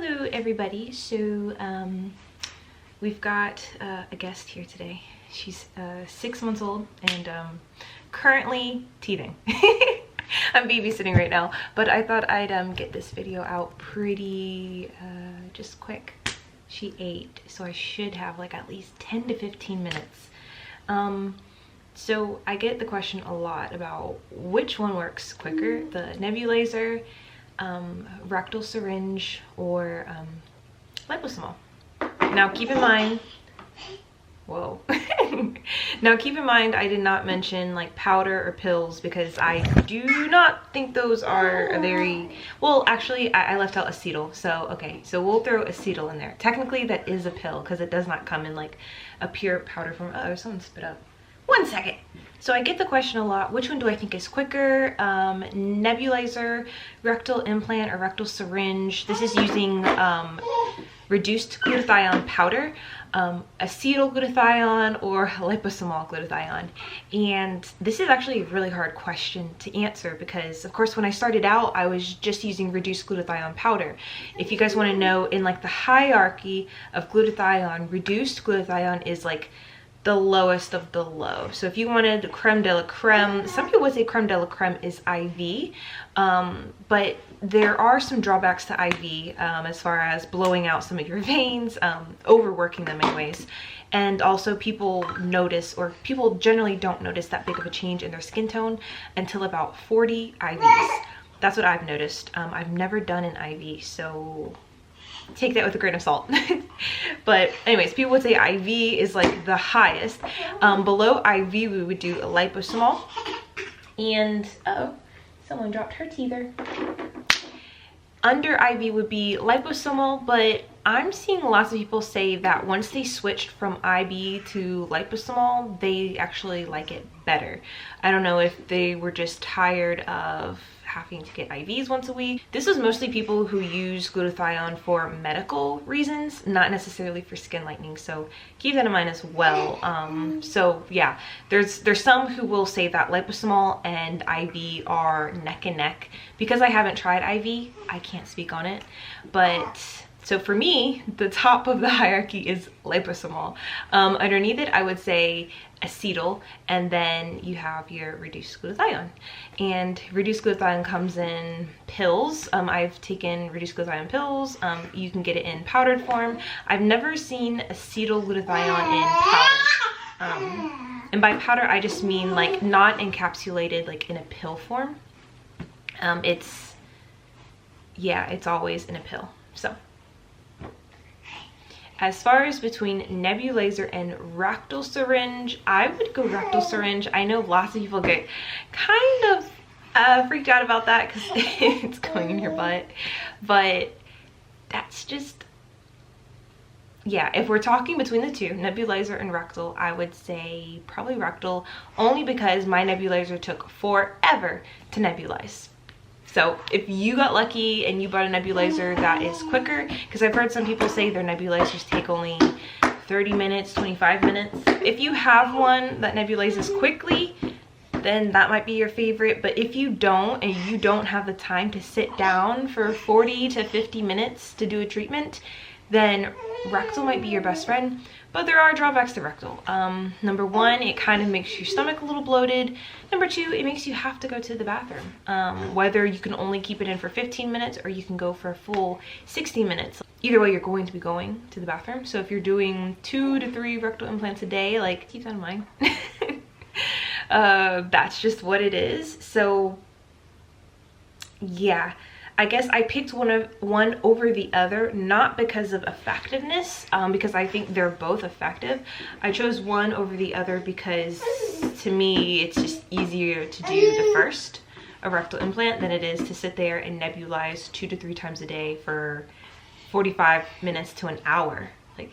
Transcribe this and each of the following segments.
Hello everybody. So we've got a guest here today. She's 6 months old and currently teething. I'm babysitting right now, but I thought I'd get this video out pretty just quick. She ate, so I should have like at least 10 to 15 minutes. So I get the question a lot about which one works quicker, the nebulizer, rectal syringe, or liposomal. Now keep in mind, whoa. Now keep in mind I did not mention like powder or pills because I do not think those are a very, well actually I left out acetyl, so okay, so we'll throw acetyl in there. Technically that is a pill because it does not come in like a pure powder form. Oh, someone spit up. 1 second. So I get the question a lot, which one do I think is quicker? Nebulizer, rectal implant, or rectal syringe. This is using reduced glutathione powder, acetyl glutathione, or liposomal glutathione. And this is actually a really hard question to answer because of course when I started out I was just using reduced glutathione powder. If you guys want to know, in like the hierarchy of glutathione, reduced glutathione is like the lowest of the low. So if you wanted creme de la creme, some people would say creme de la creme is IV, but there are some drawbacks to IV as far as blowing out some of your veins, overworking them anyways. And also people notice, or people generally don't notice that big of a change in their skin tone until about 40 IVs. That's what I've noticed. I've never done an IV, so take that with a grain of salt. But anyways, people would say IV is like the highest. Below IV we would do a liposomal, and oh, someone dropped her teether. Under IV would be liposomal, but I'm seeing lots of people say that once they switched from IV to liposomal, they actually like it better. I don't know if they were just tired of having to get IVs once a week. This was mostly people who use glutathione for medical reasons, not necessarily for skin lightening, so keep that in mind as well. So yeah, there's some who will say that liposomal and IV are neck and neck. Because I haven't tried IV, I can't speak on it, but so for me, the top of the hierarchy is liposomal. Underneath it, I would say acetyl, and then you have your reduced glutathione. And reduced glutathione comes in pills. I've taken reduced glutathione pills. You can get it in powdered form. I've never seen acetyl glutathione in powder. And by powder, I just mean like not encapsulated like in a pill form. It's always in a pill. So as far as between nebulizer and rectal syringe, I would go rectal syringe. I know lots of people get kind of freaked out about that because it's going in your butt, but that's just, yeah, if we're talking between the two, nebulizer and rectal, I would say probably rectal, only because my nebulizer took forever to nebulize. So if you got lucky and you bought a nebulizer that is quicker, because I've heard some people say their nebulizers take only 30 minutes, 25 minutes. If you have one that nebulizes quickly, then that might be your favorite. But if you don't, and you don't have the time to sit down for 40 to 50 minutes to do a treatment, then rectal might be your best friend. But there are drawbacks to rectal. Number one, it kind of makes your stomach a little bloated. Number two, it makes you have to go to the bathroom. Whether you can only keep it in for 15 minutes or you can go for a full 60 minutes. Either way, you're going to be going to the bathroom. So if you're doing 2 to 3 rectal implants a day, like, keep that in mind. That's just what it is. So yeah, I guess I picked one over the other, not because of effectiveness, because I think they're both effective. I chose one over the other because to me it's just easier to do the first, a rectal implant, than it is to sit there and nebulize 2 to 3 times a day for 45 minutes to an hour. Like,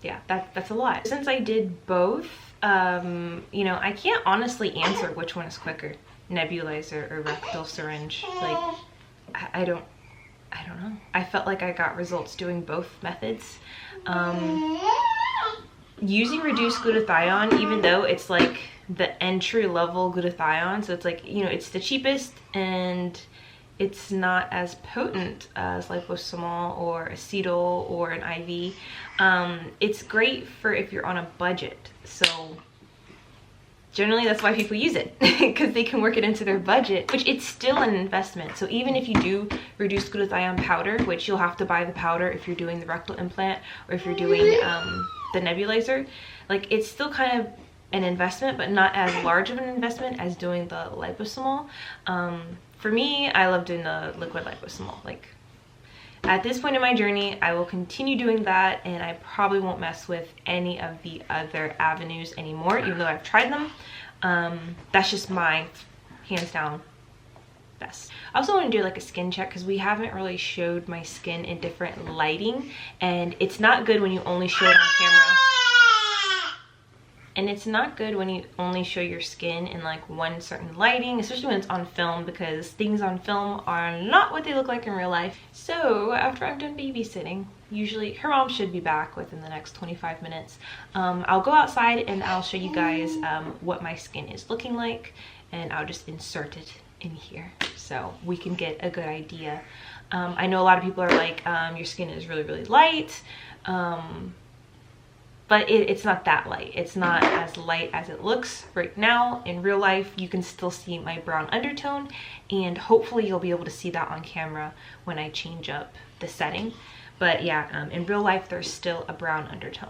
yeah, that's a lot. Since I did both, you know, I can't honestly answer which one is quicker, nebulizer or rectal syringe. Like, I don't know. I felt like I got results doing both methods. Using reduced glutathione, even though it's like the entry level glutathione, so it's like, you know, it's the cheapest and It's not as potent as liposomal or acetyl or an IV. It's great for if you're on a budget. So generally that's why people use it, because they can work it into their budget, which it's still an investment. So even if you do reduce glutathione powder, which you'll have to buy the powder if you're doing the rectal implant or if you're doing the nebulizer, like it's still kind of an investment, but not as large of an investment as doing the liposomal. For me, I love doing the liquid liposomal. Like at this point in my journey, I will continue doing that, and I probably won't mess with any of the other avenues anymore, even though I've tried them. That's just my hands down best. I also want to do like a skin check, because we haven't really showed my skin in different lighting, and it's not good when you only show it on camera. And it's not good when you only show your skin in like one certain lighting, especially when it's on film, because things on film are not what they look like in real life. So after I'm done babysitting, usually her mom should be back within the next 25 minutes. I'll go outside and I'll show you guys what my skin is looking like, and I'll just insert it in here so we can get a good idea. I know a lot of people are like, your skin is really, really light. But it's not that light. It's not as light as it looks right now. In real life, you can still see my brown undertone, and hopefully you'll be able to see that on camera when I change up the setting. But yeah, in real life, there's still a brown undertone.